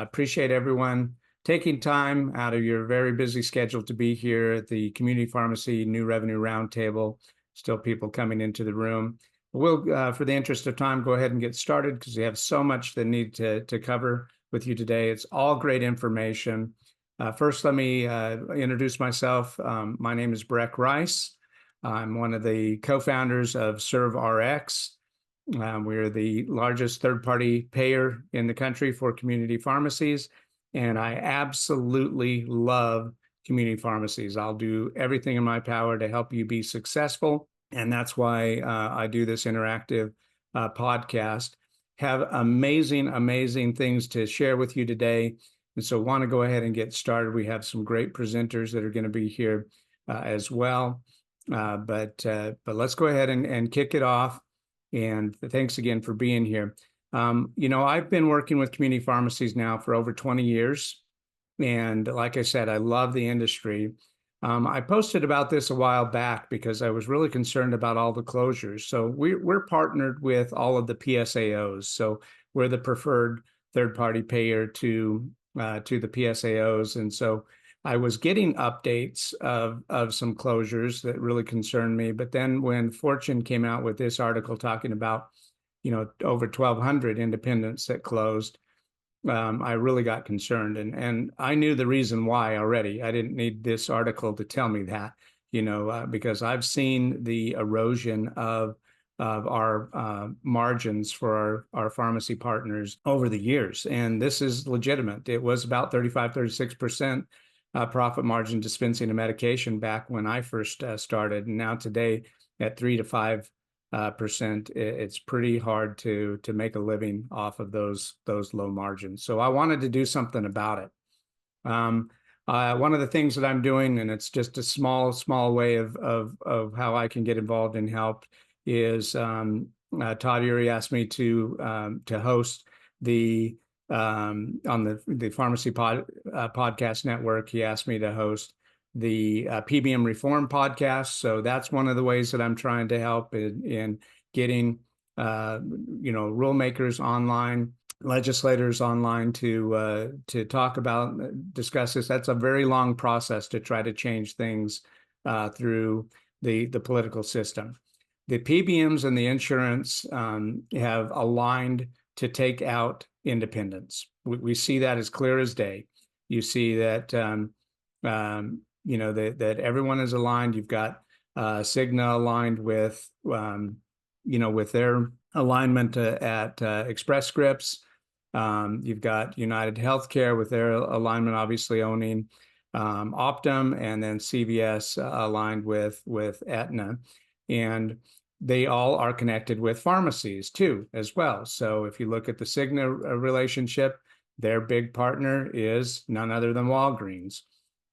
Appreciate everyone taking time out of your very busy schedule to be here at the Community Pharmacy New Revenue Roundtable. Still people coming into the room. We'll, for the interest of time, go ahead and get started because we have so much that need to cover with you today. It's all great information. First, let me introduce myself. My name is Breck Rice. I'm one of the co-founders of ServRx. We're the largest third-party payer in the country for community pharmacies, and I absolutely love community pharmacies. I'll do everything in my power to help you be successful, and that's why I do this interactive podcast. Have amazing, amazing things to share with you today, and so want to go ahead and get started. We have some great presenters that are going to be here as well, but let's go ahead and kick it off. And thanks again for being here. I've been working with community pharmacies now for over 20 years. And like I said, I love the industry. I posted about this a while back because I was really concerned about all the closures. So we're partnered with all of the PSAOs. So we're the preferred third-party payer to the PSAOs. And so I was getting updates of some closures that really concerned me. But then when Fortune came out with this article talking about, over 1,200 independents that closed, I really got concerned. And I knew the reason why already. I didn't need this article to tell me that, because I've seen the erosion of our margins for our pharmacy partners over the years. And this is legitimate. It was about 35, 36%. Profit margin dispensing a medication back when I first started, and now today at 3 to 5%, it's pretty hard to make a living off of those low margins. So I wanted to do something about it. One of the things that I'm doing, and it's just a small way of how I can get involved and help, is Todd Urey asked me to host the on the Pharmacy Podcast Network. He asked me to host the PBM Reform podcast. So that's one of the ways that I'm trying to help in getting, rule makers online, legislators online to talk about, discuss this. That's a very long process to try to change things through the political system. The PBMs and the insurance have aligned to take out independence. We see that as clear as day. You see that that everyone is aligned. You've got Cigna aligned with with their alignment at Express Scripts. You've got United Healthcare with their alignment, obviously owning Optum, and then CVS aligned with Aetna, and they all are connected with pharmacies too, as well. So if you look at the Cigna relationship, their big partner is none other than Walgreens.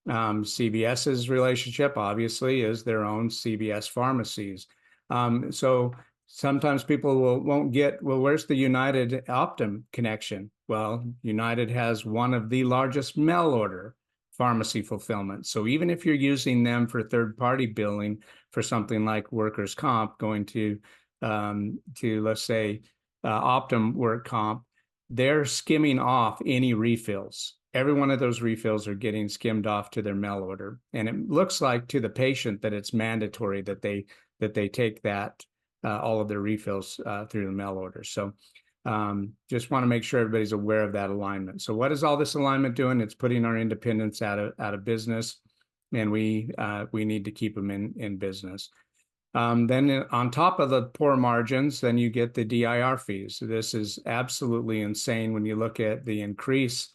CVS's relationship, obviously, is their own CVS pharmacies. So sometimes people won't get, well, where's the United Optum connection? Well, United has one of the largest mail order pharmacy fulfillment. So even if you're using them for third-party billing for something like workers' comp, going to let's say Optum work comp, they're skimming off any refills. Every one of those refills are getting skimmed off to their mail order, and it looks like to the patient that it's mandatory that they take that all of their refills through the mail order. So just want to make sure everybody's aware of that alignment. So what is all this alignment doing? It's putting our independents out of business, and we need to keep them in business. Then on top of the poor margins, then you get the DIR fees. So this is absolutely insane when you look at the increase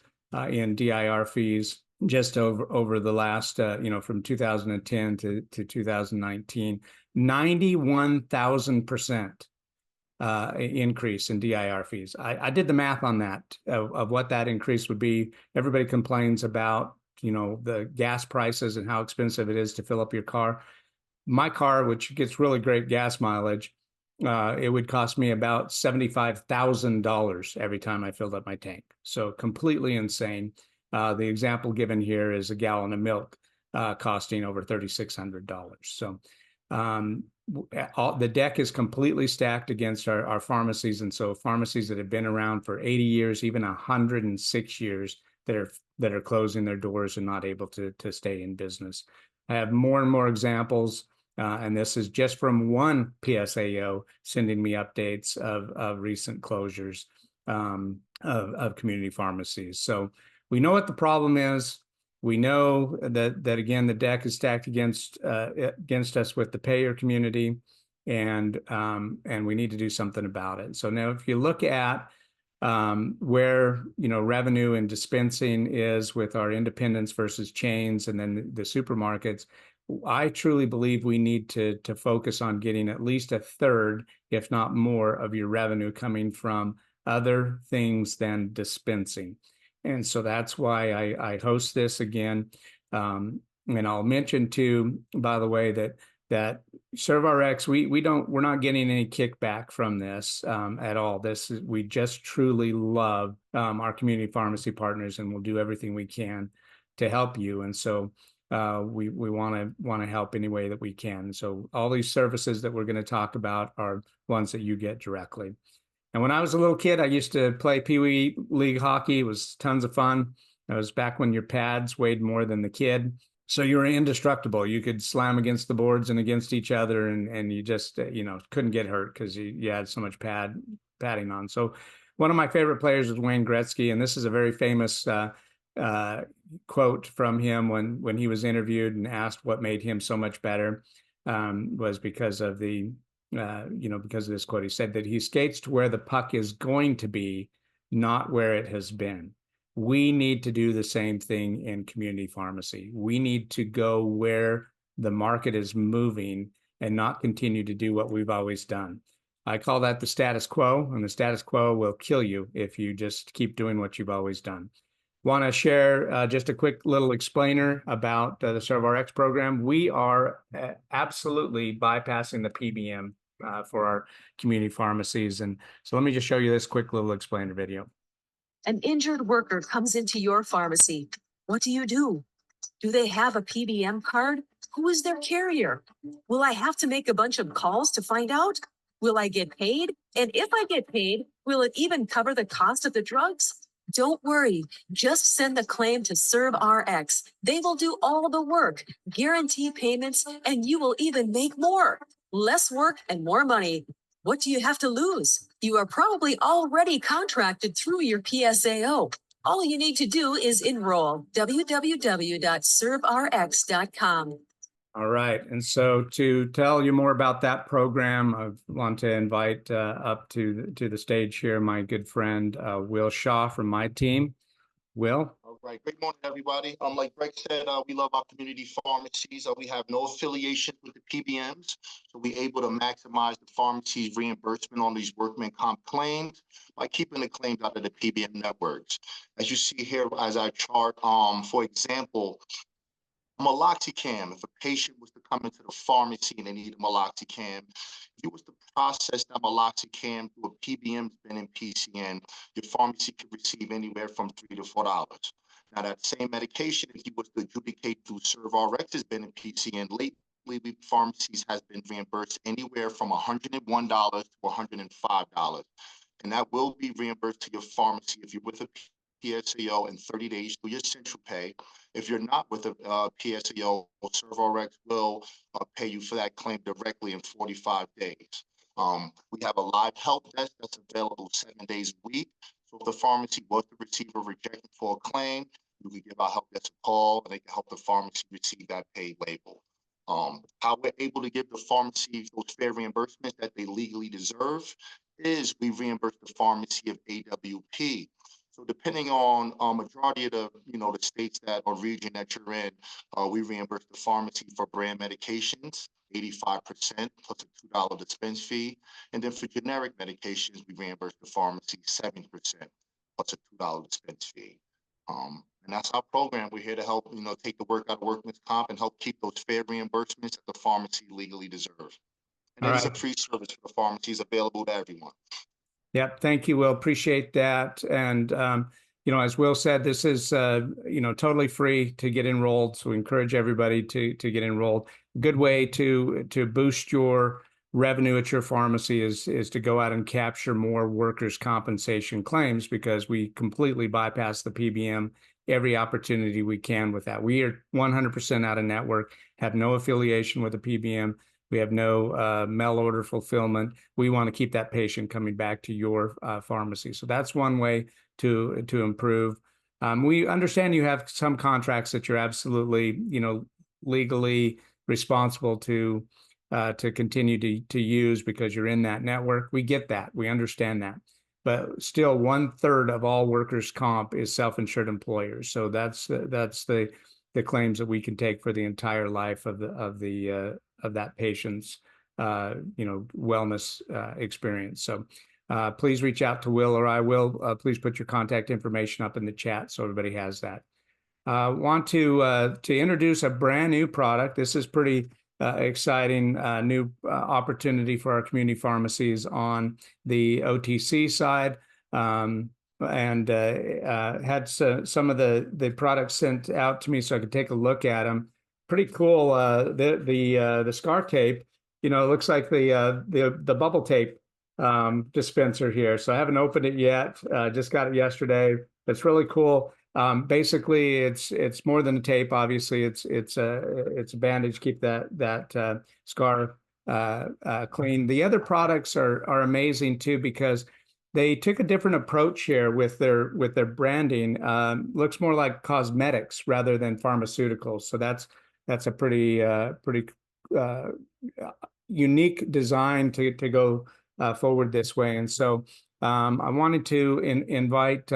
in DIR fees just over the last, from 2010 to 2019, 91,000% increase in DIR fees. I did the math on that of what that increase would be. Everybody complains about, the gas prices and how expensive it is to fill up your car. My car, which gets really great gas mileage, it would cost me about $75,000 every time I filled up my tank. So completely insane. The example given here is a gallon of milk costing over $3,600. So the deck is completely stacked against our pharmacies. And so pharmacies that have been around for 80 years, even 106 years, that are closing their doors and not able to stay in business. I have more and more examples, and this is just from one PSAO sending me updates of recent closures of community pharmacies. So we know what the problem is. We know that again, the deck is stacked against us with the payer community, and we need to do something about it. So now, if you look at where revenue and dispensing is with our independents versus chains, and then the supermarkets, I truly believe we need to focus on getting at least a third, if not more, of your revenue coming from other things than dispensing. And so that's why I host this again. And I'll mention too, by the way, that ServRx, we're not getting any kickback from this at all. We just truly love our community pharmacy partners, and we'll do everything we can to help you. And so we want to help any way that we can. So all these services that we're going to talk about are ones that you get directly. And when I was a little kid, I used to play Pee Wee League hockey. It was tons of fun. It was back when your pads weighed more than the kid. So you were indestructible. You could slam against the boards and against each other, and you just, couldn't get hurt because you had so much padding on. So one of my favorite players was Wayne Gretzky, and this is a very famous quote from him when he was interviewed and asked what made him so much better, was because of because of this quote. He said that he skates to where the puck is going to be, not where it has been. We need to do the same thing in community pharmacy. We need to go where the market is moving and not continue to do what we've always done. I call that the status quo, and the status quo will kill you if you just keep doing what you've always done. Want to share just a quick little explainer about the ServRx program. We are absolutely bypassing the PBM for our community pharmacies. And so let me just show you this quick little explainer video. An injured worker comes into your pharmacy. What do? Do they have a PBM card? Who is their carrier? Will I have to make a bunch of calls to find out? Will I get paid? And if I get paid, will it even cover the cost of the drugs? Don't worry. Just send the claim to ServRx. They will do all the work, guarantee payments, and you will even make more. Less work and more money. What do you have to lose? You are probably already contracted through your PSAO. All you need to do is enroll. www.servrx.com. All right. And so to tell you more about that program, I want to invite up to the stage here my good friend, wshaw from my team. Will? All right. Great morning, everybody. Like Breck said, we love our community pharmacies. We have no affiliation with the PBMs, so we're able to maximize the pharmacy's reimbursement on these workman comp claims by keeping the claims out of the PBM networks. As you see here, as I chart, for example, meloxicam. If a patient was to come into the pharmacy and they need a meloxicam, if you was to process that meloxicam through a PBM bin and PCN, your pharmacy could receive anywhere from $3 to $4. Now, that same medication, if you was to adjudicate through ServRx's bin and PCN, lately pharmacies has been reimbursed anywhere from $101 to $105. And that will be reimbursed to your pharmacy if you're with a PSAO in 30 days through your central pay. If you're not with a PSAO, ServRx will pay you for that claim directly in 45 days. We have a live help desk that's available 7 days a week. So if the pharmacy was to receive a rejection for a claim, you can give our help desk a call and they can help the pharmacy receive that paid label. How we're able to give the pharmacy those fair reimbursements that they legally deserve is we reimburse the pharmacy of AWP. So depending on majority of the the states that or region that you're in, we reimburse the pharmacy for brand medications 85% plus a $2 dispense fee, and then for generic medications we reimburse the pharmacy 7% plus a $2 dispense fee. And that's our program. We're here to help take the work out of workman's comp and help keep those fair reimbursements that the pharmacy legally deserve. And it is a free service for the pharmacies available to everyone. Yep. Thank you, Will. Appreciate that. And as Will said, this is, totally free to get enrolled. So we encourage everybody to get enrolled. Good way to boost your revenue at your pharmacy is to go out and capture more workers' compensation claims, because we completely bypass the PBM every opportunity we can with that. We are 100% out of network, have no affiliation with the PBM. We have no mail order fulfillment. We want to keep that patient coming back to your pharmacy. So that's one way to improve. We understand you have some contracts that you're absolutely, legally responsible to continue to use because you're in that network. We get that. We understand that. But still, 1/3 of all workers' comp is self-insured employers. So that's the claims that we can take for the entire life of that patient's wellness experience. So please reach out to Will or I will. Please put your contact information up in the chat so everybody has that. Want to introduce a brand new product. This is pretty exciting new opportunity for our community pharmacies on the OTC side, and had some of the products sent out to me so I could take a look at them. Pretty cool. The scar tape, it looks like the bubble tape dispenser here. So I haven't opened it yet. Just got it yesterday. It's really cool. Basically, it's more than a tape. Obviously, it's a bandage. Keep that scar clean. The other products are amazing too, because they took a different approach here with their branding. Looks more like cosmetics rather than pharmaceuticals. So that's a pretty unique design to go forward this way. And so I wanted to invite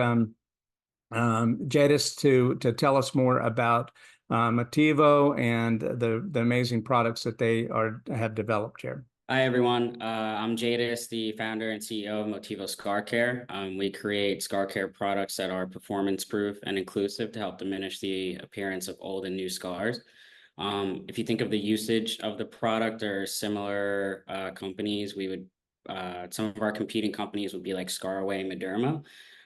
Jadis to tell us more about MOTIVO and the amazing products that they have developed here. Hi, everyone. I'm Jadis, the founder and CEO of MOTIVO Scar Care. We create scar care products that are performance-proof and inclusive to help diminish the appearance of old and new scars. If you think of the usage of the product or similar companies, some of our competing companies would be like ScarAway and Mederma.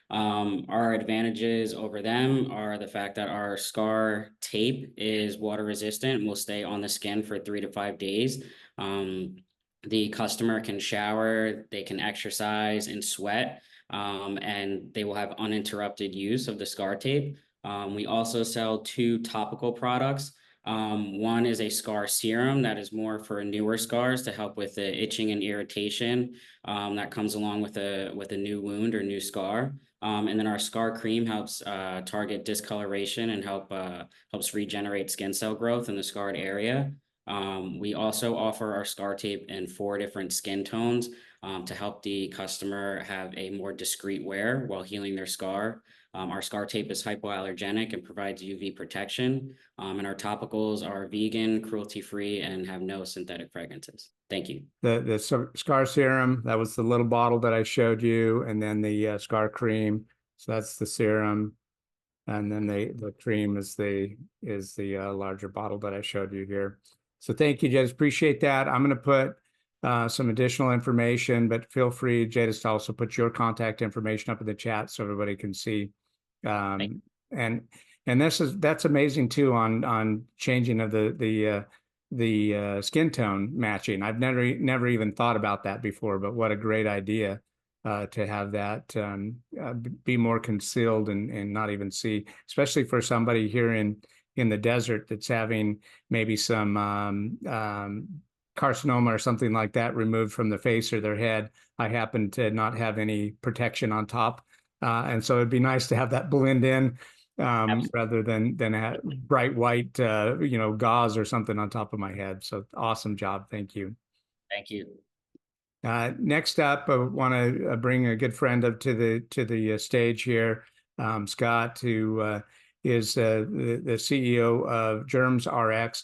Our advantages over them are the fact that our scar tape is water resistant and will stay on the skin for 3 to 5 days. The customer can shower, they can exercise and sweat, and they will have uninterrupted use of the scar tape. We also sell 2 topical products. One is a scar serum that is more for newer scars to help with the itching and irritation that comes along with a new wound or new scar. And then our scar cream helps target discoloration and helps regenerate skin cell growth in the scarred area. We also offer our scar tape in 4 different skin tones to help the customer have a more discreet wear while healing their scar. Our scar tape is hypoallergenic and provides UV protection. And our topicals are vegan, cruelty-free, and have no synthetic fragrances. Thank you. The scar serum, that was the little bottle that I showed you, and then the scar cream. So that's the serum, and then the cream is the larger bottle that I showed you here. So thank you, Jadis. Appreciate that. I'm going to put some additional information, but feel free, Jadis, to also put your contact information up in the chat so everybody can see. And that's amazing too on changing of the skin tone matching. I've never even thought about that before, but what a great idea to have that be more concealed and not even see, especially for somebody here in the desert that's having maybe some carcinoma or something like that removed from the face or their head. I happen to not have any protection on top. And so it'd be nice to have that blend in rather than have bright white, gauze or something on top of my head. So awesome job. Thank you. Thank you. Next up, I want to bring a good friend up to the stage here, Scott, who is the CEO of GermsRx.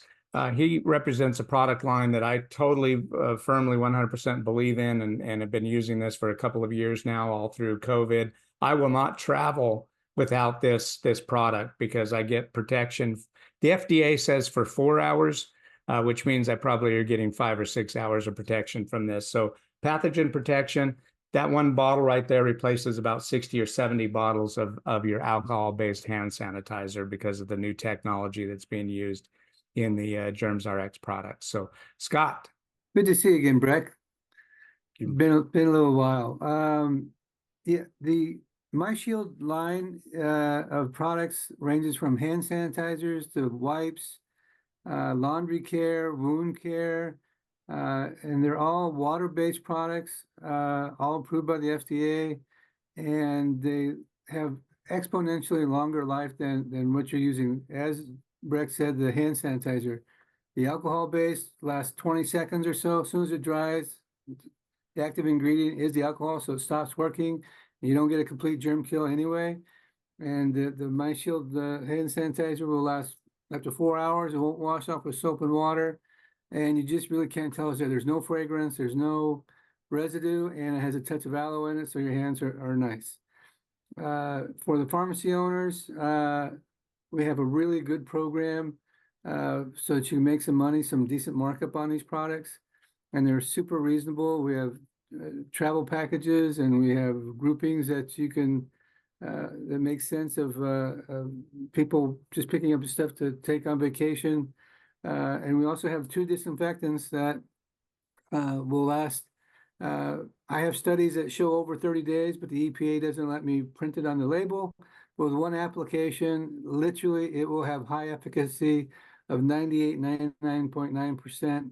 He represents a product line that I totally, firmly, 100% believe in, and have been using this for a couple of years now, all through COVID. I will not travel without this product because I get protection. The FDA says for 4 hours, which means I probably are getting 5 or 6 hours of protection from this. So pathogen protection, that one bottle right there replaces about 60 or 70 bottles of your alcohol-based hand sanitizer because of the new technology that's being used in the GermsRx products. So, Scott. Good to see you again, Breck. Been a little while. Yeah, the MyShield line of products ranges from hand sanitizers to wipes, laundry care, wound care, and they're all water-based products, all approved by the FDA, and they have exponentially longer life than what you're using. As Breck said, the hand sanitizer, the alcohol-based lasts 20 seconds or so. As soon as it dries, the active ingredient is the alcohol, so it stops working. You don't get a complete germ kill anyway. And the MyShield hand sanitizer will last up to 4 hours. It won't wash off with soap and water. And you just really can't tell us that there's no fragrance, there's no residue, and it has a touch of aloe in it, so your hands are nice. For the pharmacy owners, we have a really good program so that you can make some money, some decent markup on these products. And they're super reasonable. We have travel packages, and we have groupings that you can that make sense of people just picking up stuff to take on vacation. And we also have 2 disinfectants that will last. I have studies that show over 30 days, but the EPA doesn't let me print it on the label. With one application, literally, it will have high efficacy of 98, 99.9%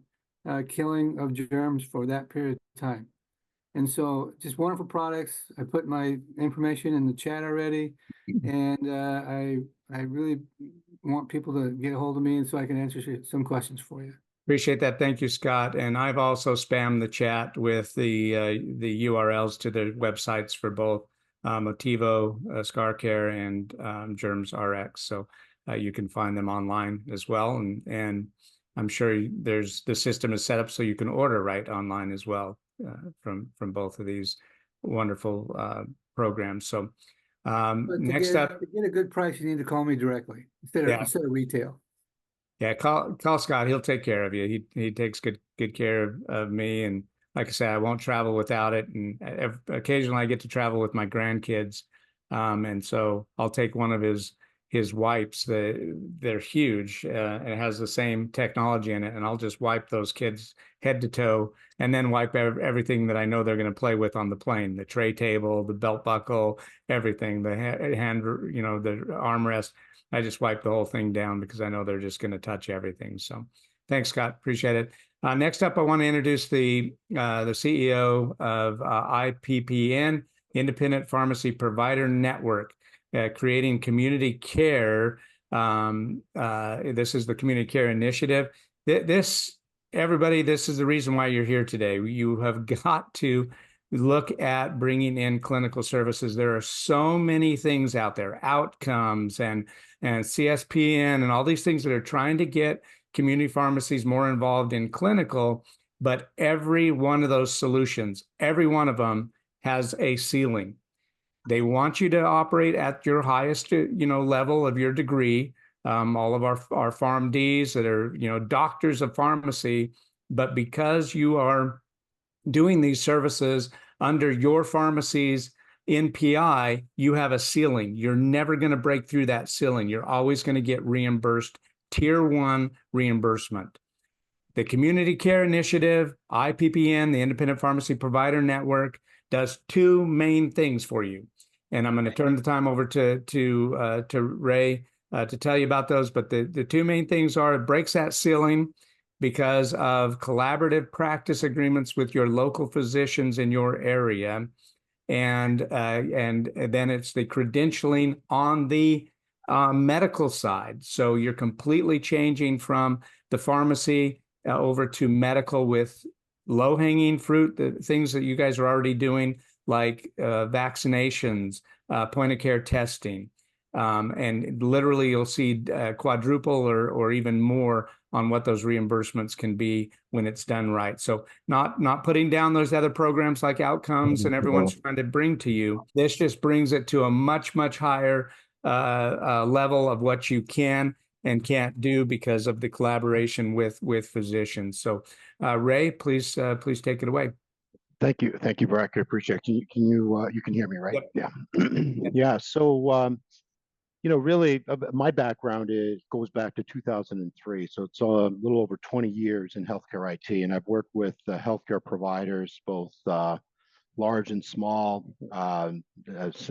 killing of germs for that period of time. And so just wonderful products. I put my information in the chat already, and I really want people to get a hold of me, and so I can answer some questions for you. Appreciate that. Thank you, Scott. And I've also spammed the chat with the URLs to the websites for both MOTIVO, Scar Care, and GermsRx. So you can find them online as well. And I'm sure the system is set up so you can order right online as well from both of these wonderful programs. So next up, to get a good price, you need to call me directly instead of retail. Yeah, call Scott. He'll take care of you. He takes good care of me. And like I said, I won't travel without it. And occasionally I get to travel with my grandkids. And so I'll take one of his wipes. They're huge. And it has the same technology in it. And I'll just wipe those kids head to toe, and then wipe everything that I know they're going to play with on the plane, the tray table, the belt buckle, everything, the hand, the armrest. I just wipe the whole thing down because I know they're just going to touch everything. So thanks, Scott. Appreciate it. Next up, I want to introduce the CEO of IPPN, Independent Pharmacy Provider Network, creating community care. This is the community care initiative. Everybody, this is the reason why you're here today. You have got to look at bringing in clinical services. There are so many things out there, outcomes and CSPN and all these things that are trying to get community pharmacies more involved in clinical, but every one of those solutions, every one of them has a ceiling. They want you to operate at your highest, level of your degree. All of our PharmDs that are, doctors of pharmacy, but because you are doing these services under your pharmacy's NPI, you have a ceiling. You're never going to break through that ceiling. You're always going to get reimbursed, tier 1 reimbursement. The Community Care Initiative, IPPN, the Independent Pharmacy Provider Network, does 2 main things for you. And I'm going to turn the time over to Ray to tell you about those. But the 2 main things are, it breaks that ceiling because of collaborative practice agreements with your local physicians in your area. And then it's the credentialing on the medical side. So you're completely changing from the pharmacy over to medical with low-hanging fruit, the things that you guys are already doing, like vaccinations, point-of-care testing. And literally you'll see quadruple or even more on what those reimbursements can be when it's done right. So not putting down those other programs like outcomes and everyone's trying to bring to you. This just brings it to a much, much higher level of what you can and can't do because of the collaboration with physicians. So Ray, please take it away. Thank you, Breck. I appreciate it. You can hear me, right? Yep. Yeah, yeah. So really, my background goes back to 2003, so it's a little over 20 years in healthcare IT, and I've worked with healthcare providers, both large and small,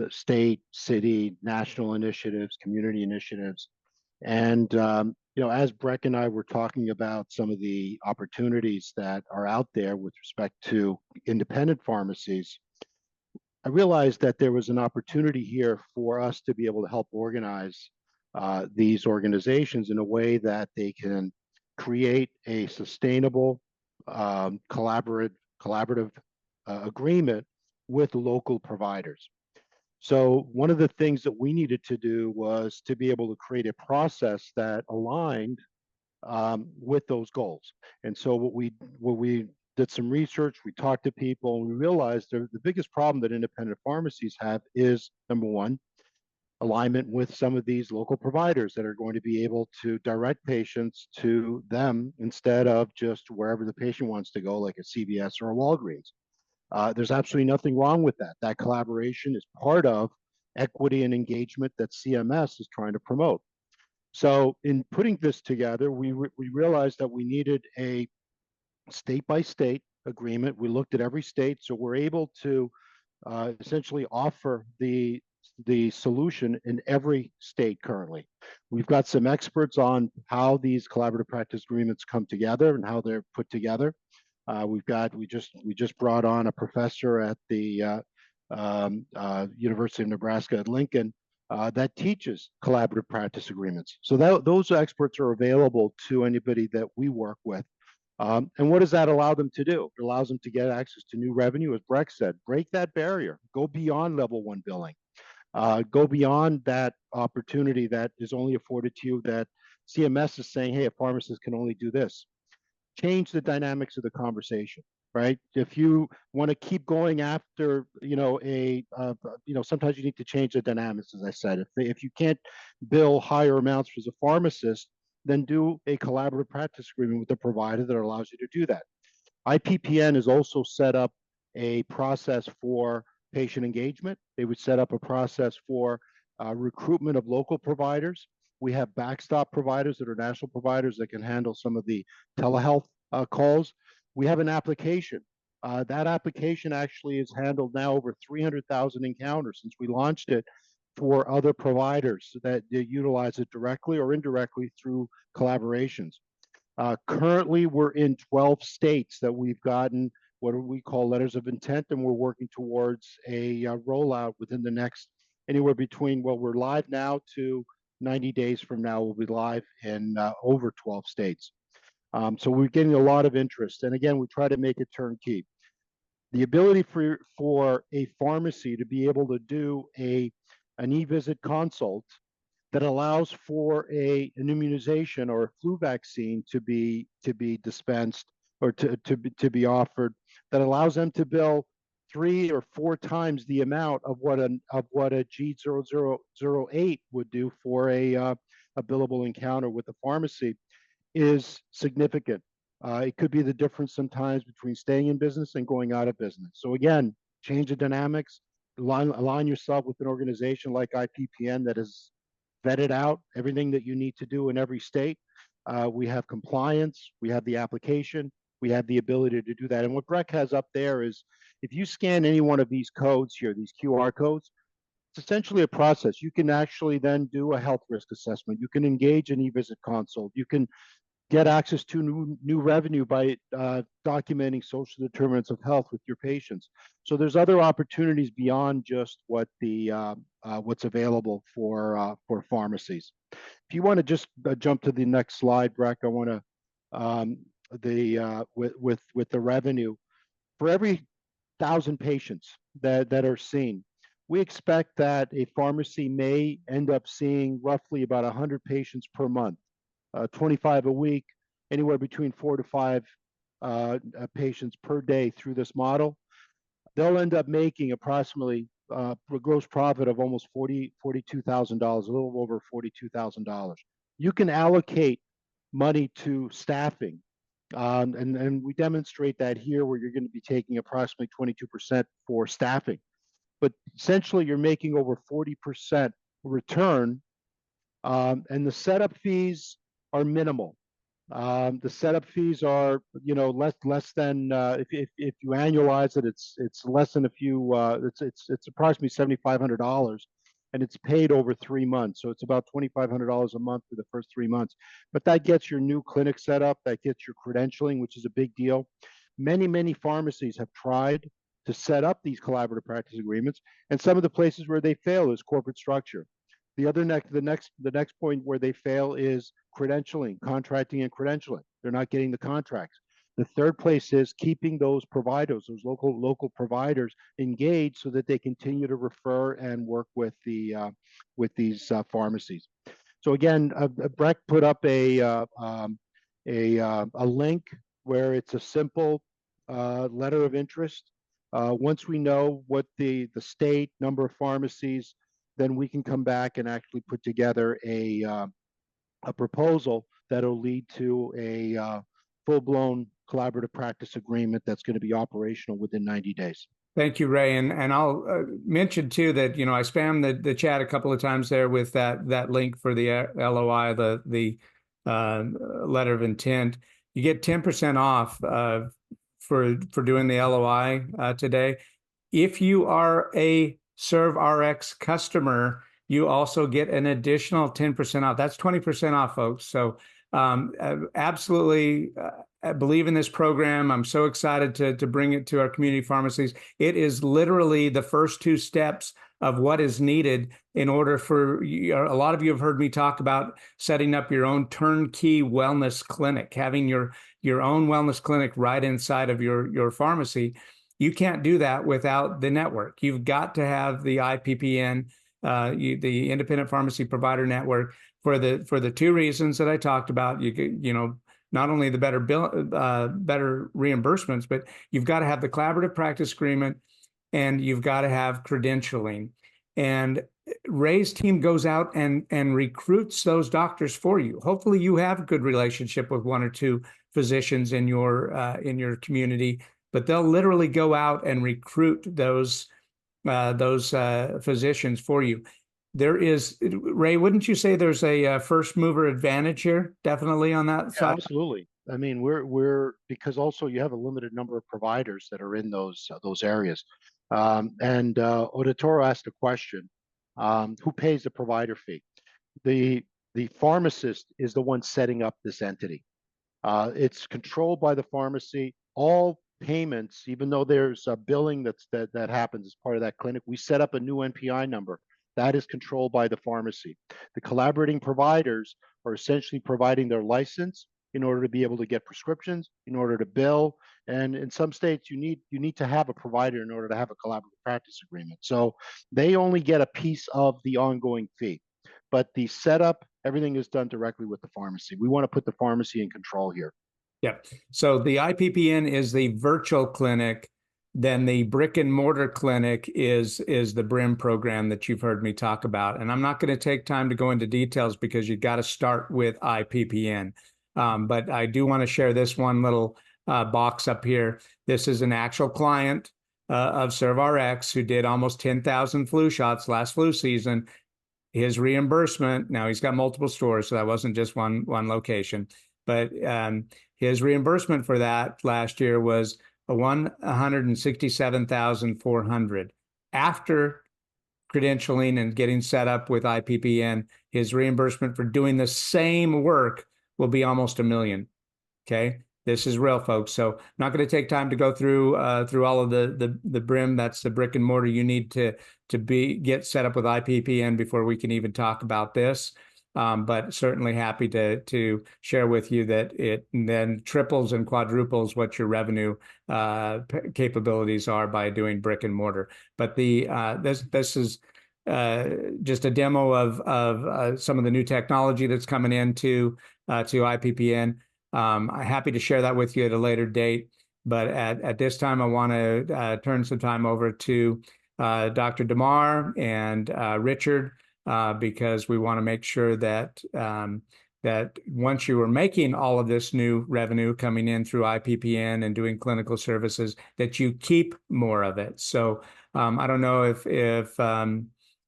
state, city, national initiatives, community initiatives. And, as Breck and I were talking about some of the opportunities that are out there with respect to independent pharmacies, I realized that there was an opportunity here for us to be able to help organize these organizations in a way that they can create a sustainable, collaborative agreement with local providers. So one of the things that we needed to do was to be able to create a process that aligned with those goals. And so what we did some research, we talked to people, and we realized the biggest problem that independent pharmacies have is, number one, alignment with some of these local providers that are going to be able to direct patients to them instead of just wherever the patient wants to go, like a CVS or a Walgreens. There's absolutely nothing wrong with that. That collaboration is part of equity and engagement that CMS is trying to promote. So in putting this together, we realized that we needed a state by state agreement. We looked at every state, so we're able to essentially offer the solution in every state currently. We've got some experts on how these collaborative practice agreements come together and how they're put together. We just brought on a professor at the University of Nebraska at Lincoln that teaches collaborative practice agreements. So those experts are available to anybody that we work with. And what does that allow them to do? It allows them to get access to new revenue, as Breck said, break that barrier, go beyond level one billing, go beyond that opportunity that is only afforded to you that CMS is saying, hey, a pharmacist can only do this. Change the dynamics of the conversation, right? If you want to keep going after, sometimes you need to change the dynamics, as I said. If you can't bill higher amounts as a pharmacist, then do a collaborative practice agreement with the provider that allows you to do that. IPPN has also set up a process for patient engagement. They would set up a process for recruitment of local providers. We have backstop providers that are national providers that can handle some of the telehealth calls. We have an application. That application actually has handled now over 300,000 encounters since we launched it for other providers that utilize it directly or indirectly through collaborations. Currently, we're in 12 states that we've gotten what we call letters of intent, and we're working towards a rollout within the next anywhere between, well, we're live now to 90 days from now, we'll be live in over 12 states. So we're getting a lot of interest. And again, we try to make it turnkey. The ability for a pharmacy to be able to do an e-visit consult that allows for an immunization or a flu vaccine to be dispensed or to be offered, that allows them to bill 3 or 4 times the amount of what a G0008 would do for a billable encounter with the pharmacy is significant. It could be the difference sometimes between staying in business and going out of business. So again, change the dynamics, align yourself with an organization like IPPN that is vetted out everything that you need to do in every state. We have compliance, we have the application, we have the ability to do that. And what Breck has up there is, if you scan any one of these codes here, these QR codes, it's essentially a process. You can actually then do a health risk assessment. You can engage an e-visit consult. You can get access to new revenue by documenting social determinants of health with your patients. So there's other opportunities beyond just what's available for pharmacies. If you want to just jump to the next slide, Breck, I want to with the revenue for every 1,000 patients that are seen, we expect that a pharmacy may end up seeing roughly about 100 patients per month. 25 a week, anywhere between 4 to 5 patients per day through this model. They'll end up making approximately a gross profit of almost $42,000, a little over $42,000. You can allocate money to staffing And we demonstrate that here, where you're going to be taking approximately 22% for staffing. But essentially, you're making over 40% return, and the setup fees are minimal. The setup fees are, less than, if you annualize it, it's less than a few. It's approximately $7,500, and it's paid over 3 months. So it's about $2,500 a month for the first 3 months. But that gets your new clinic set up. That gets your credentialing, which is a big deal. Many pharmacies have tried to set up these collaborative practice agreements, and some of the places where they fail is corporate structure. The next point where they fail is credentialing, contracting and credentialing. They're not getting the contracts. The third place is keeping those providers, those local providers, engaged so that they continue to refer and work with these pharmacies. So again, Breck put up a link where it's a simple letter of interest. Once we know what the state number of pharmacies, then we can come back and actually put together a proposal that'll lead to a full-blown collaborative practice agreement that's going to be operational within 90 days. Thank you, Ray. And I'll mention too that, I spammed the chat a couple of times there with that link for the LOI, the letter of intent. You get 10% off for doing the LOI today. If you are a ServRx customer, you also get an additional 10% off. That's 20% off, folks. So absolutely believe in this program. I'm so excited to bring it to our community pharmacies. It is literally the first 2 steps of what is needed in order for you. A lot of you have heard me talk about setting up your own turnkey wellness clinic, having your own wellness clinic right inside of your pharmacy. You can't do that without the network. You've got to have the IPPN, the Independent Pharmacy Provider Network, for the 2 reasons that I talked about. Not only the better reimbursements, but you've got to have the collaborative practice agreement, and you've got to have credentialing. And Ray's team goes out and recruits those doctors for you. Hopefully, you have a good relationship with 1 or 2 physicians in your community, but they'll literally go out and recruit those physicians for you. There is, Ray, wouldn't you say there's a first mover advantage here? Definitely on that side. Absolutely. I mean, we're because also you have a limited number of providers that are in those areas. And Toral asked a question: who pays the provider fee? The pharmacist is the one setting up this entity. It's controlled by the pharmacy. All payments, even though there's a billing that happens as part of that clinic, we set up a new NPI number. That is controlled by the pharmacy. The collaborating providers are essentially providing their license in order to be able to get prescriptions, in order to bill. And in some states, you need to have a provider in order to have a collaborative practice agreement. So they only get a piece of the ongoing fee. But the setup, everything is done directly with the pharmacy. We want to put the pharmacy in control here. Yep. So the IPPN is the virtual clinic. Then the brick and mortar clinic is the BRIM program that you've heard me talk about. And I'm not going to take time to go into details because you've got to start with IPPN. But I do want to share this one little box up here. This is an actual client of ServRx who did almost 10,000 flu shots last flu season. His reimbursement, now he's got multiple stores, so that wasn't just one location, but his reimbursement for that last year was $167,400. After credentialing and getting set up with IPPN, his reimbursement for doing the same work will be almost $1 million. Okay, this is real, folks. So I'm not going to take time to go through all of the BRIM. That's the brick and mortar you need to get set up with IPPN before we can even talk about this. But certainly happy to share with you that it then triples and quadruples what your revenue capabilities are by doing brick and mortar. But this is just a demo of some of the new technology that's coming into to IPPN. I'm happy to share that with you at a later date. But at this time, I want to turn some time over to Dr. Demar and Richard, because we want to make sure that that once you were making all of this new revenue coming in through IPPN and doing clinical services, that you keep more of it. So I don't know if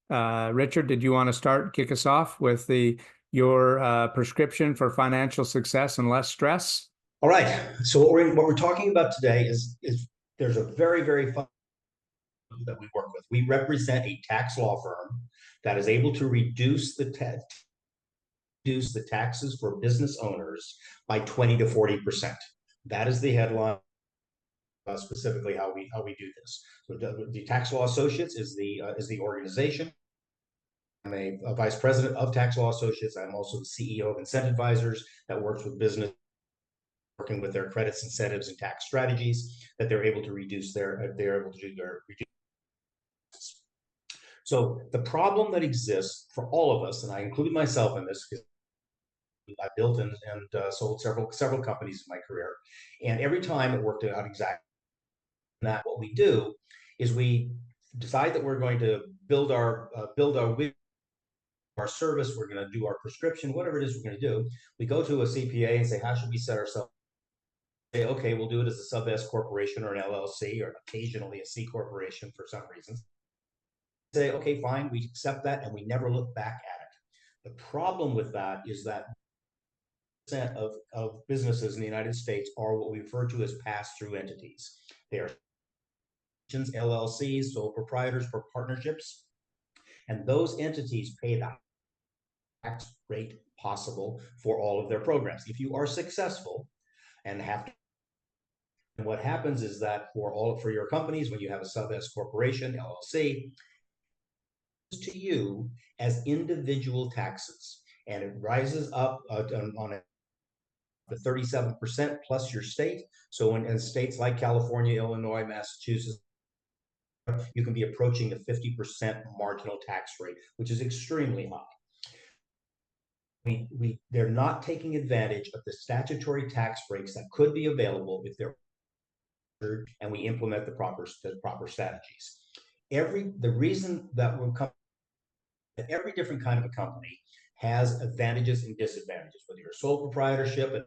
Richard, did you want to kick us off with your prescription for financial success and less stress? All right. So what we're talking about today is there's a very fun that we work with. We represent a tax law firm that is able to reduce the taxes for business owners by 20 to 40%. That is the headline. Specifically, how we do this. So the Tax Law Associates is the organization. I'm a vice president of Tax Law Associates. I'm also the CEO of Incentive Advisors that works with business, working with their credits, incentives, and tax strategies that they're able to reduce So the problem that exists for all of us, and I include myself in this because I built and sold several companies in my career, and every time it worked out exactly that. What we do is we decide that we're going to build our service, we're going to do our prescription, whatever it is we're going to do. We go to a CPA and say, how should we set ourselves? Say, okay, we'll do it as a sub S corporation or an LLC or occasionally a C corporation for some reasons. Say, okay, fine, we accept that, and we never look back at it. The problem with that is that of businesses in the United States are what we refer to as pass-through entities. They are LLCs, sole proprietors for partnerships, and those entities pay the tax rate possible for all of their programs. If you are successful and have to, and what happens is that for your companies, when you have a sub S corporation, LLC, to you as individual taxes, and it rises up on the 37% plus your state. So in states like California, Illinois, Massachusetts, you can be approaching the 50% marginal tax rate, which is extremely high. They're not taking advantage of the statutory tax breaks that could be available if they're, and we implement the proper strategies. The reason that every different kind of a company has advantages and disadvantages, whether you're a sole proprietorship,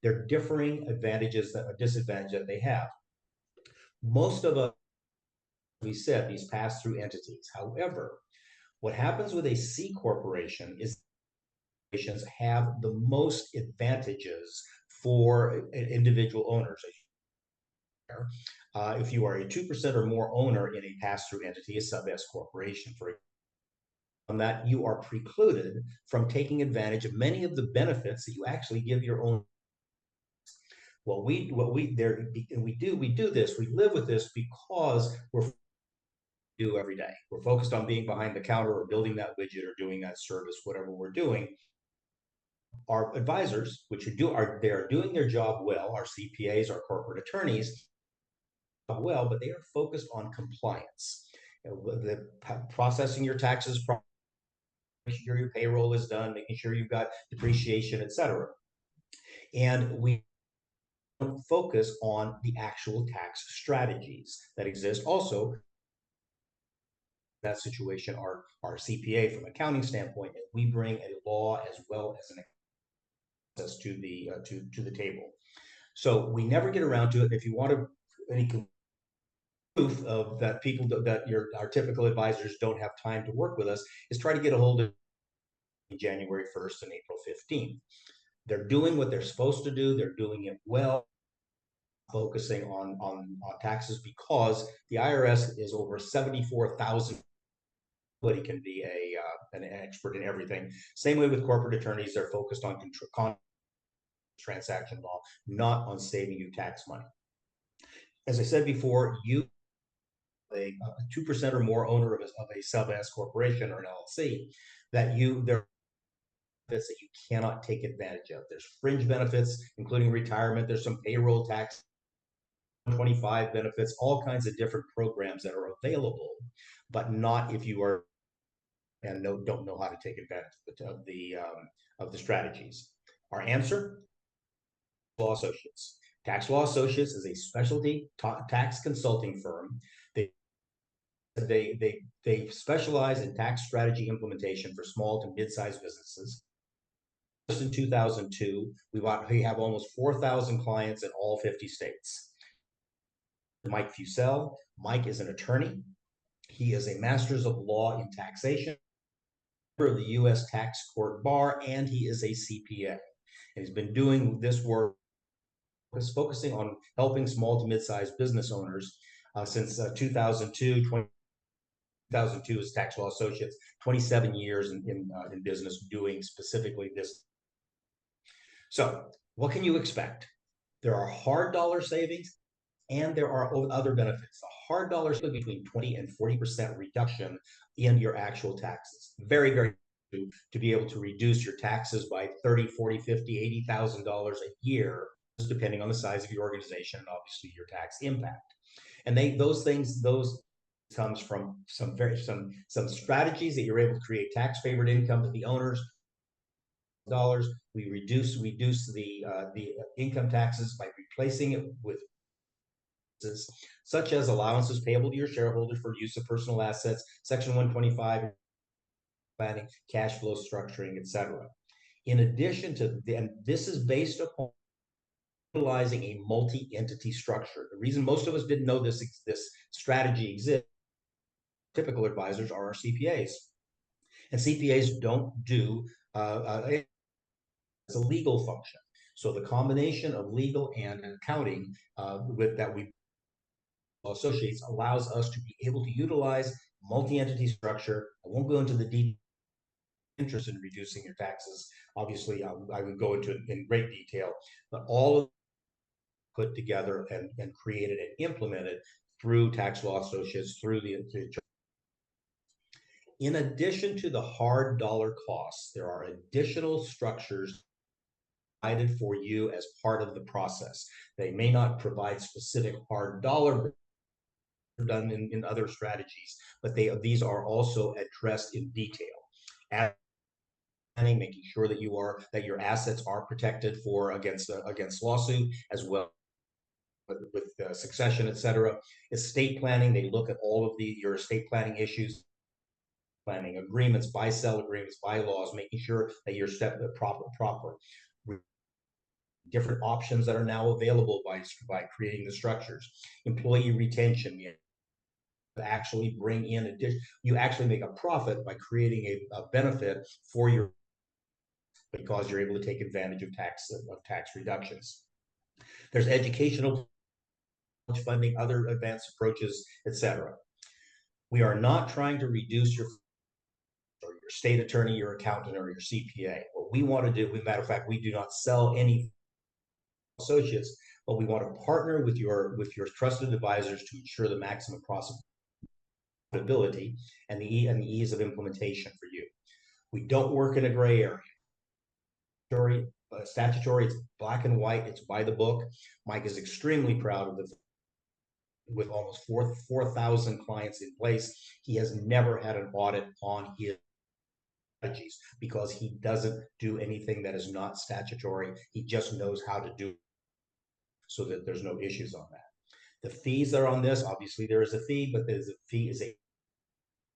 there are differing advantages that are disadvantages that they have. Most of us, we said, these pass-through entities. However, what happens with a C corporation is corporations have the most advantages for individual owners. If you are a 2% or more owner in a pass-through entity, a sub-S corporation, for on that, you are precluded from taking advantage of many of the benefits that you actually give your own. We do this, we live with this because we're do every day. We're focused on being behind the counter or building that widget or doing that service, whatever we're doing. Our advisors, they are doing their job well, our CPAs, our corporate attorneys, well, but they are focused on compliance. The processing your taxes, making sure your payroll is done, making sure you've got depreciation, etc. And we don't focus on the actual tax strategies that exist. Also, that situation, our CPA from an accounting standpoint, we bring a law as well as an access to the table. So we never get around to it. If you want any proof of that, our typical advisors don't have time to work with us, is try to get a hold of January 1st and April 15th. They're doing what they're supposed to do. They're doing it well, focusing on taxes, because the IRS is over 74,000. Anybody can be an expert in everything. Same way with corporate attorneys, they're focused on transaction law, not on saving you tax money. As I said before, you a 2% or more owner of a sub-S corporation or an LLC, there are benefits that you cannot take advantage of. There's fringe benefits, including retirement. There's some payroll tax, 25 benefits, all kinds of different programs that are available, but not if you are and don't know how to take advantage of the strategies. Our answer: Law Associates. Tax Law Associates is a specialty tax consulting firm. They specialize in tax strategy implementation for small to mid-sized businesses. Just in 2002, we have almost 4,000 clients in all 50 states. Mike Fusel. Mike is an attorney. He is a master's of law in taxation for the U.S. Tax Court Bar, and he is a CPA. And he's been doing this work, focusing on helping small to mid-sized business owners since 2002. 2002 as tax law associates, 27 years in business doing specifically this. So what can you expect? There are hard dollar savings and there are other benefits. The hard dollars between 20 and 40% reduction in your actual taxes. Very, very to be able to reduce your taxes by 30, 40, 50, $80,000 a year, depending on the size of your organization and obviously your tax impact. And those comes from some strategies that you're able to create tax favored income to the owners. Dollars, we reduce the income taxes by replacing it with such as allowances payable to your shareholders for use of personal assets, Section 125, planning, cash flow structuring, etc. In addition to, and this is based upon utilizing a multi-entity structure. The reason most of us didn't know this strategy exists, typical advisors are our CPAs. And CPAs don't do it's a legal function. So the combination of legal and accounting that we associates allows us to be able to utilize multi-entity structure. I won't go into the deep interest in reducing your taxes. Obviously, I would go into it in great detail, but all of put together and created and implemented through tax law associates, through the in addition to the hard dollar costs, there are additional structures provided for you as part of the process. They may not provide specific hard dollar done in other strategies, but these are also addressed in detail. Making sure that your assets are protected against lawsuit, as well with succession, etc. Estate planning, they look at all of your estate planning issues, planning agreements, buy-sell agreements, bylaws, making sure that you're set proper. Different options that are now available by creating the structures. Employee retention, you actually bring in you actually make a profit by creating a benefit for your, because you're able to take advantage of tax reductions. There's educational funding, other advanced approaches, etc. We are not trying to reduce your state attorney, your accountant, or your CPA. What we want to do, matter of fact, we do not sell any associates, but we want to partner with your trusted advisors to ensure the maximum profitability and the ease of implementation for you. We don't work in a gray area. Statutory, it's black and white, it's by the book. Mike is extremely proud of with almost 4,000 clients in place. He has never had an audit on his strategies because he doesn't do anything that is not statutory. He just knows how to do it so that there's no issues on that. The fees that are on this, obviously there is a fee, but a fee.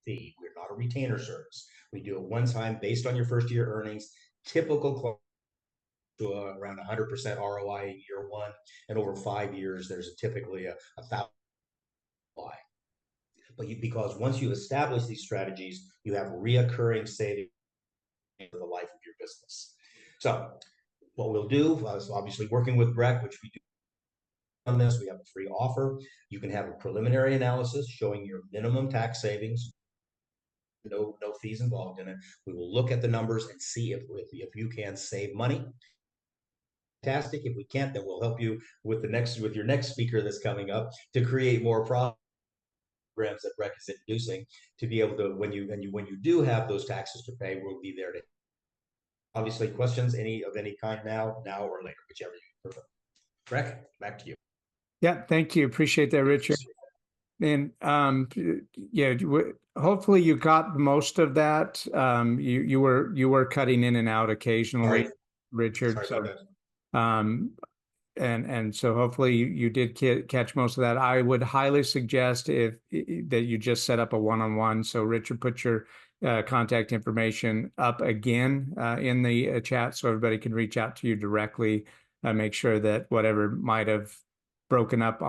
We're not a retainer service. We do it one time based on your first year earnings. Typical to around 100% ROI in year one, and over 5 years, there's typically a 1,000 ROI. But because once you establish these strategies, you have reoccurring savings for the life of your business. So what we'll do is obviously working with Breck, which we do on this, we have a free offer. You can have a preliminary analysis showing your minimum tax savings. No fees involved in it. We will look at the numbers and see if you can save money. Fantastic. If we can't, then we'll help you with your next speaker that's coming up to create more programs that Breck is introducing to be able to, when you do have those taxes to pay, we'll be there to. Obviously, questions of any kind now or later, whichever you prefer. Breck, back to you. Yeah, thank you. Appreciate that, Richard. And yeah, hopefully you got most of that. You were cutting in and out occasionally, Sorry. Richard. Sorry and so hopefully you did catch most of that. I would highly suggest that you just set up a one-on-one. So Richard, put your contact information up again in the chat so everybody can reach out to you directly. Make sure that whatever might have broken up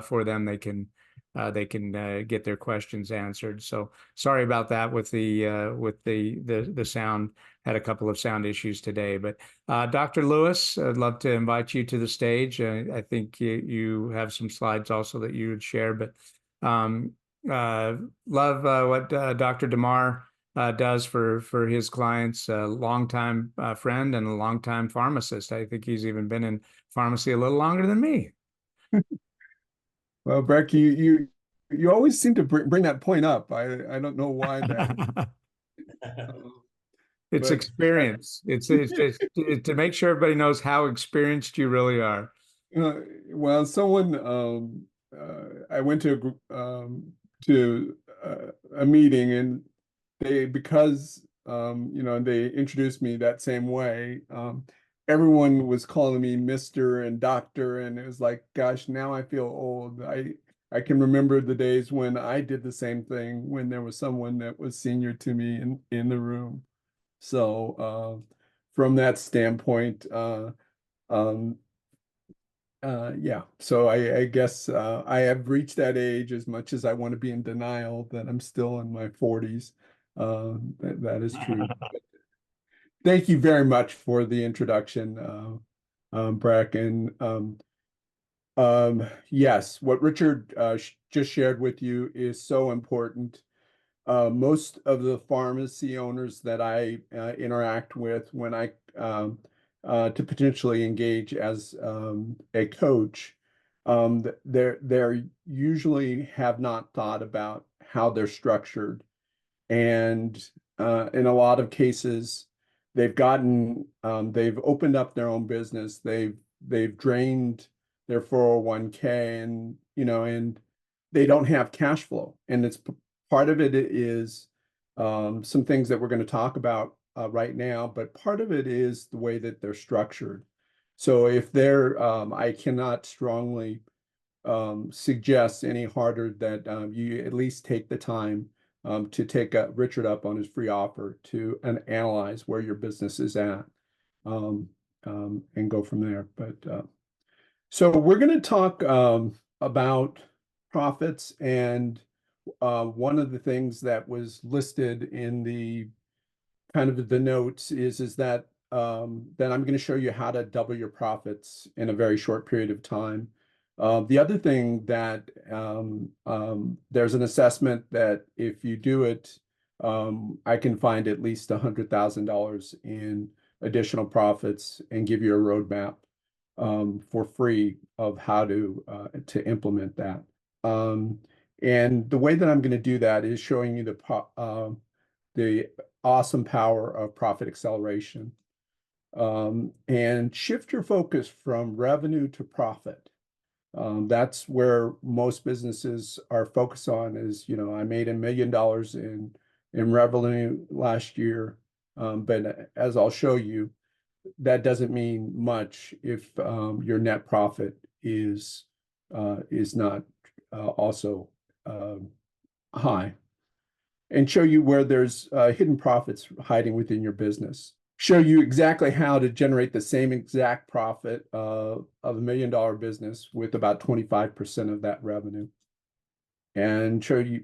for them, they can get their questions answered. So sorry about that with the sound. Had a couple of sound issues today, but Dr. Lewis, I'd love to invite you to the stage. I think you have some slides also that you would share, but love what Dr. Demar does for his clients, a longtime friend and a longtime pharmacist. I think he's even been in pharmacy a little longer than me. Well, Breck, you always seem to bring that point up. I don't know why that. It's But- experience. It's just to make sure everybody knows how experienced you really are. Well, someone I went to a group to a meeting, and because they introduced me that same way. Everyone was calling me Mr. and Doctor, and it was like, gosh, now I feel old. I can remember the days when I did the same thing when there was someone that was senior to me in the room. So from that standpoint, yeah. So I guess I have reached that age, as much as I want to be in denial that I'm still in my 40s. That is true. Thank you very much for the introduction, Breck. And yes, what Richard just shared with you is so important. Most of the pharmacy owners that I interact with when I to potentially engage as a coach, they're usually have not thought about how they're structured, and in a lot of cases, they've opened up their own business, they've drained their 401k, and they don't have cash flow, and it's part of it is some things that we're going to talk about right now, but part of it is the way that they're structured. So if I cannot strongly suggest any harder that you at least take the time to take Richard up on his free offer to analyze where your business is at, and go from there. But so we're going to talk about profits, and one of the things that was listed in the kind of the notes is that I'm going to show you how to double your profits in a very short period of time. The other thing that there's an assessment that if you do it, I can find at least $100,000 in additional profits and give you a roadmap for free of how to implement that. And the way that I'm going to do that is showing you the awesome power of profit acceleration, and shift your focus from revenue to profit. That's where most businesses are focused on is, I made $1 million in revenue last year. But as I'll show you, that doesn't mean much if your net profit is not also high, and show you where there's hidden profits hiding within your business. Show you exactly how to generate the same exact profit of $1 million business with about 25% of that revenue, and show you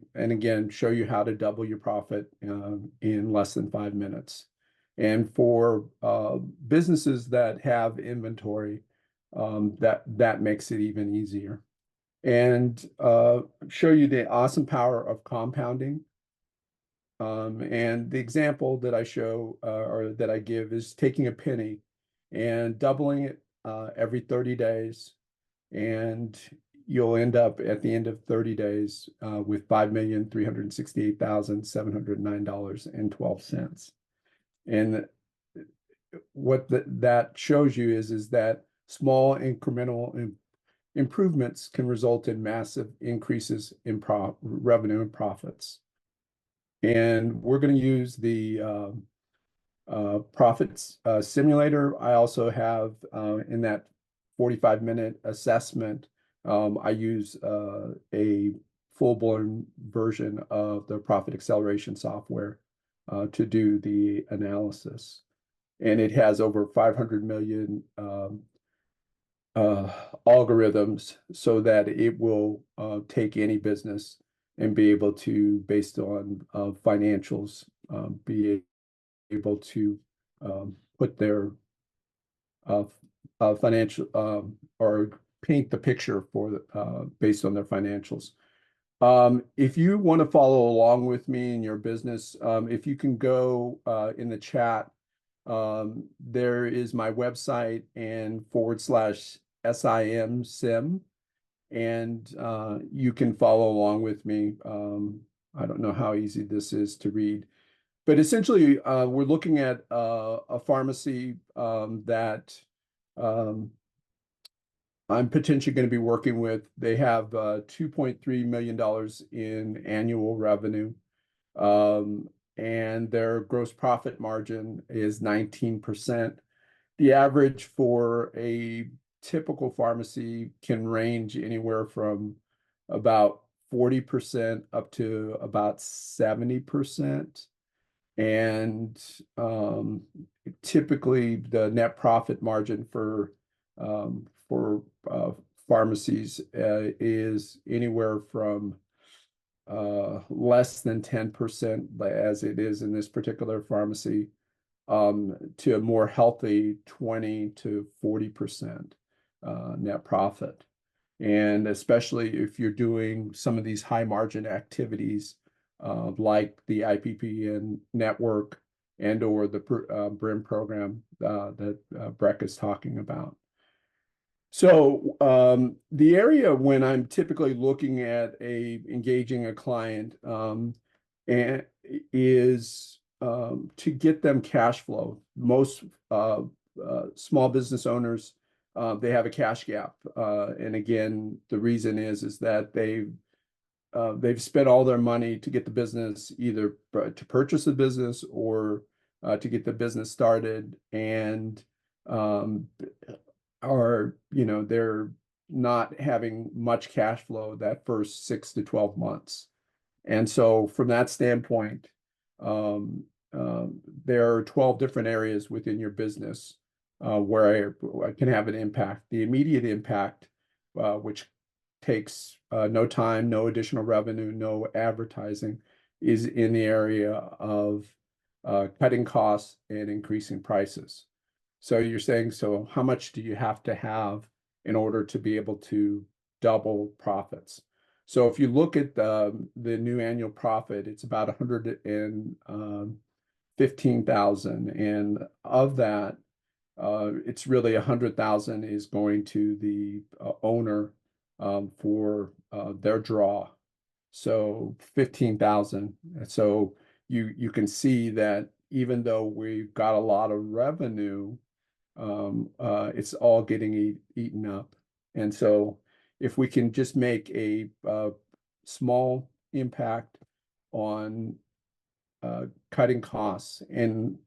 how to double your profit in less than 5 minutes. And for businesses that have inventory, that makes it even easier. And show you the awesome power of compounding. And the example that I show or that I give is taking a penny and doubling it every 30 days. And you'll end up at the end of 30 days with $5,368,709.12. And what that shows you is that small incremental improvements can result in massive increases in revenue and profits. And we're going to use the profits simulator. I also have in that 45-minute assessment, I use a full-blown version of the profit acceleration software to do the analysis. And it has over 500 million algorithms so that it will take any business and be able to, based on financials, be able to put their financial or paint the picture for based on their financials. If you want to follow along with me in your business, if you can go in the chat, there is my website and /SIM, and you can follow along with me. I don't know how easy this is to read, but essentially, we're looking at a pharmacy that I'm potentially going to be working with. They have $2.3 million in annual revenue, and their gross profit margin is 19%. The average for a typical pharmacy can range anywhere from about 40% up to about 70%. And typically the net profit margin for pharmacies is anywhere from less than 10%, as it is in this particular pharmacy, to a more healthy 20 to 40% net profit. And especially if you're doing some of these high margin activities like the IPPN network and or the BRIM program that Breck is talking about. So the area when I'm typically looking at engaging a client and is to get them cash flow. Most small business owners, they have a cash gap, and again, the reason is that they've spent all their money to get the business, either to purchase the business or to get the business started, and they're not having much cash flow that first 6 to 12 months. And so from that standpoint, there are 12 different areas within your business where I can have an impact. The immediate impact, which takes no time, no additional revenue, no advertising, is in the area of cutting costs and increasing prices. So you're saying, so how much do you have to have in order to be able to double profits? So if you look at the new annual profit, it's about 115,000, and of that, it's really 100,000 is going to the owner for their draw. So 15,000. So you can see that even though we've got a lot of revenue, it's all getting eaten up. And so if we can just make a small impact on cutting costs, and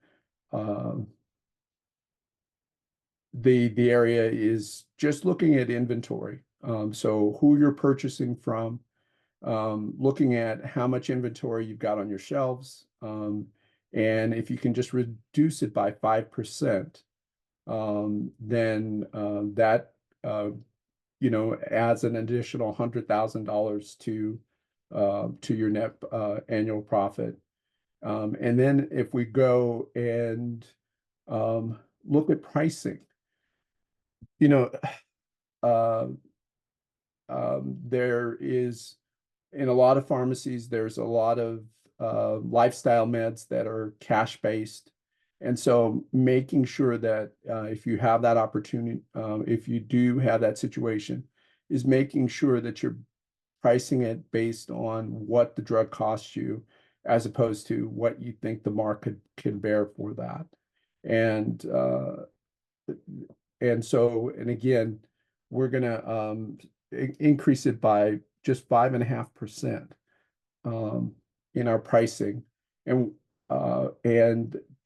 the area is just looking at inventory. So who you're purchasing from, looking at how much inventory you've got on your shelves, and if you can just reduce it by 5%, then that adds an additional $100,000 to your net annual profit. And then if we go and look at pricing, there is, in a lot of pharmacies, there's a lot of lifestyle meds that are cash based. And so making sure that if you have that opportunity, if you do have that situation, is making sure that you're pricing it based on what the drug costs you, as opposed to what you think the market can bear for that. And again, we're going to increase it by just 5.5% in our pricing. And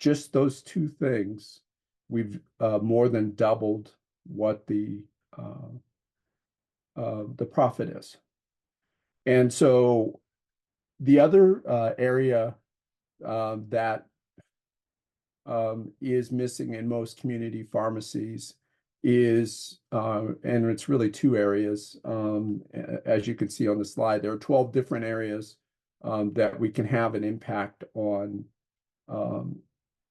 just those two things, we've more than doubled what the profit is. And so the other area that is missing in most community pharmacies is, and it's really two areas. As you can see on the slide, there are 12 different areas that we can have an impact on.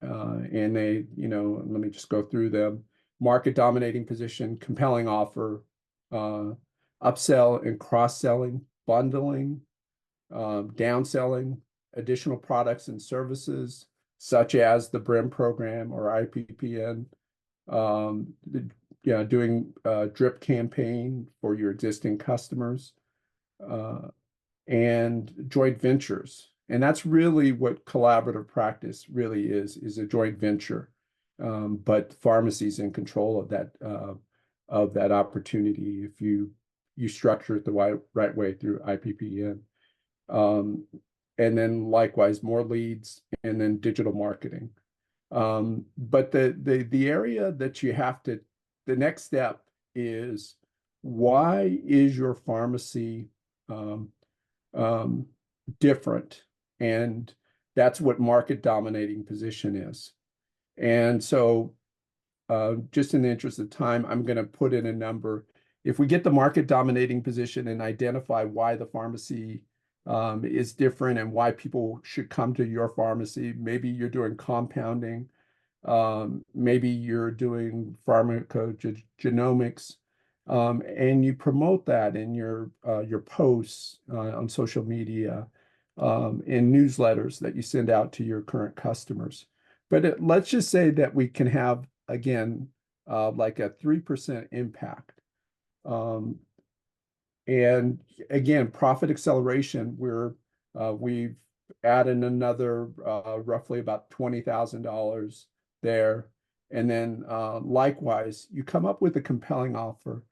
And they, let me just go through them. Market dominating position, compelling offer, upsell and cross-selling, bundling, downselling, additional products and services, such as the BRIM program or IPPN, doing a drip campaign for your existing customers, and joint ventures. And that's really what collaborative practice really is a joint venture. But pharmacy's in control of that opportunity if you structure it the right way through IPPN. And then likewise, more leads and then digital marketing. But the area that the next step is, why is your pharmacy different? And that's what market dominating position is. And so just in the interest of time, I'm going to put in a number. If we get the market dominating position and identify why the pharmacy is different and why people should come to your pharmacy, maybe you're doing compounding, maybe you're doing pharmacogenomics, and you promote that in your posts on social media, in newsletters that you send out to your current customers. But let's just say that we can have, again, like a 3% impact. And again, profit acceleration, we've added another roughly about $20,000 there. And then likewise, you come up with a compelling offer.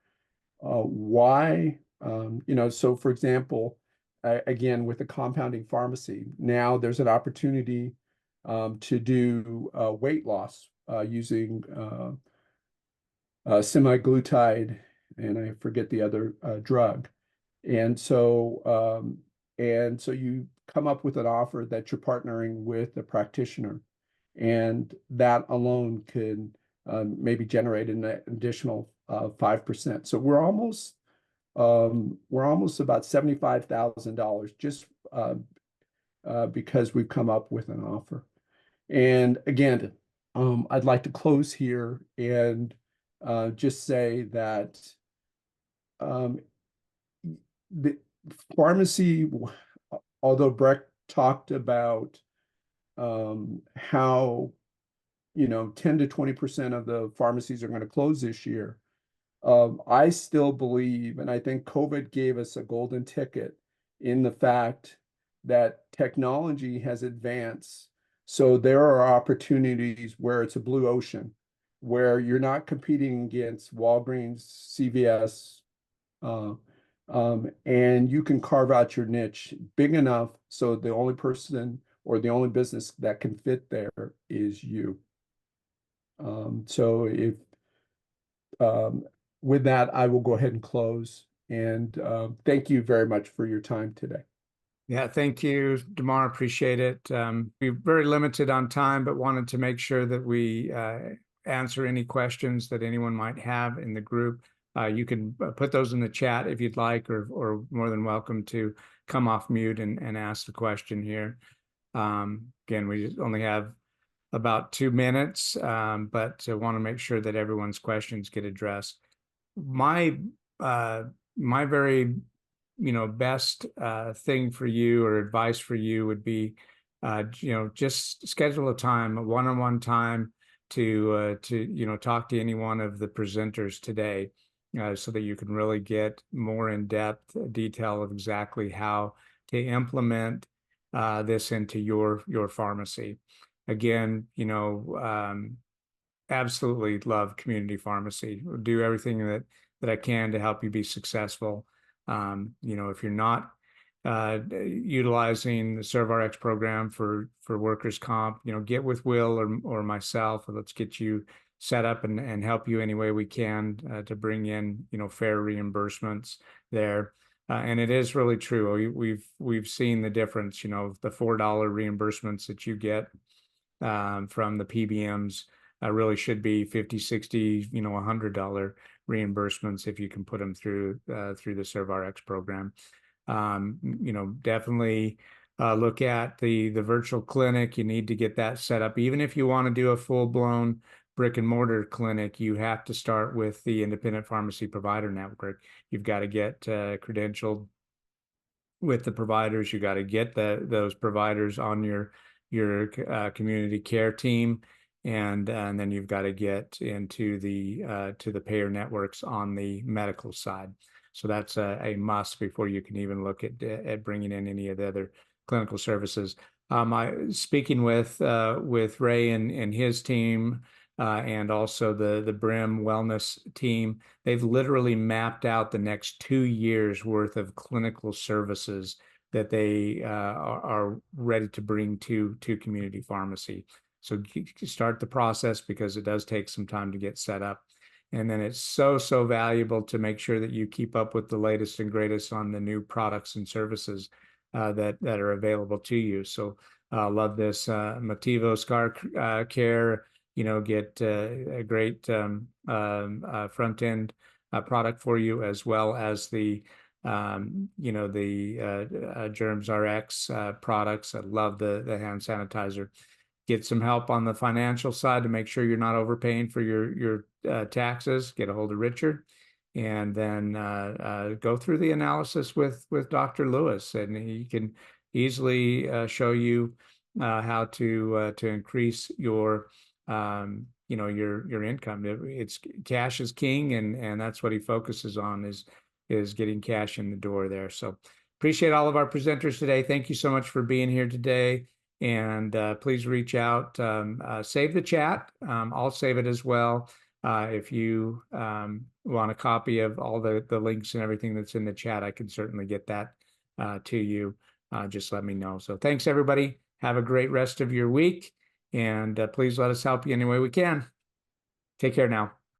Why? So for example, again, with the compounding pharmacy, now there's an opportunity to do weight loss using semaglutide, and I forget the other drug. And so you come up with an offer that you're partnering with a practitioner, and that alone can maybe generate an additional 5%. So we're almost about $75,000 just because we've come up with an offer. And again, I'd like to close here and just say that the pharmacy, although Breck talked about how 10 to 20% of the pharmacies are going to close this year, I still believe, and I think COVID gave us a golden ticket in the fact that technology has advanced. So there are opportunities where it's a blue ocean, where you're not competing against Walgreens, CVS, and you can carve out your niche big enough so the only person or the only business that can fit there is you. So if with that, I will go ahead and close. And thank you very much for your time today. Yeah, thank you, Demar. Appreciate it. We're very limited on time, but wanted to make sure that we answer any questions that anyone might have in the group. You can put those in the chat if you'd like, or more than welcome to come off mute and ask the question here. Again, we only have about 2 minutes, but I want to make sure that everyone's questions get addressed. My very best thing for you or advice for you would be, just schedule a time, a one-on-one time to talk to any one of the presenters today, so that you can really get more in-depth detail of exactly how to implement this into your pharmacy. Again, absolutely love community pharmacy. We'll do everything that I can to help you be successful. If you're not utilizing the ServRx program for workers' comp, get with Will or myself, and let's get you set up and help you any way we can to bring in fair reimbursements there. And it is really true. We've seen the difference, the $4 reimbursements that you get from the PBMs really should be 50, 60, $100 reimbursements if you can put them through the ServRx program. Definitely look at the virtual clinic. You need to get that set up. Even if you want to do a full-blown brick and mortar clinic, you have to start with the independent pharmacy provider network. You've got to get credentialed with the providers. You got to get those providers on your community care team, and then you've got to get into to the payer networks on the medical side. So that's a must before you can even look at bringing in any of the other clinical services. Speaking with Ray and his team, and also the Brim Wellness team, they've literally mapped out the next 2 years worth of clinical services that they are ready to bring to community pharmacy. So start the process, because it does take some time to get set up. And then it's so valuable to make sure that you keep up with the latest and greatest on the new products and services that are available to you. So love this MOTIVO Scar Care. Get a great front end product for you, as well as the GermsRx products. I love the hand sanitizer. Get some help on the financial side to make sure you're not overpaying for your taxes. Get a hold of Richard, and then go through the analysis with Dr. Lewis, and he can easily show you how to increase your your income. It's cash is king, and that's what he focuses on, is getting cash in the door there. So appreciate all of our presenters today. Thank you so much for being here today. And please reach out, save the chat. I'll save it as well. If you want a copy of all the links and everything that's in the chat, I can certainly get that to you. Just let me know. So thanks, everybody. Have a great rest of your week. And please let us help you any way we can. Take care now.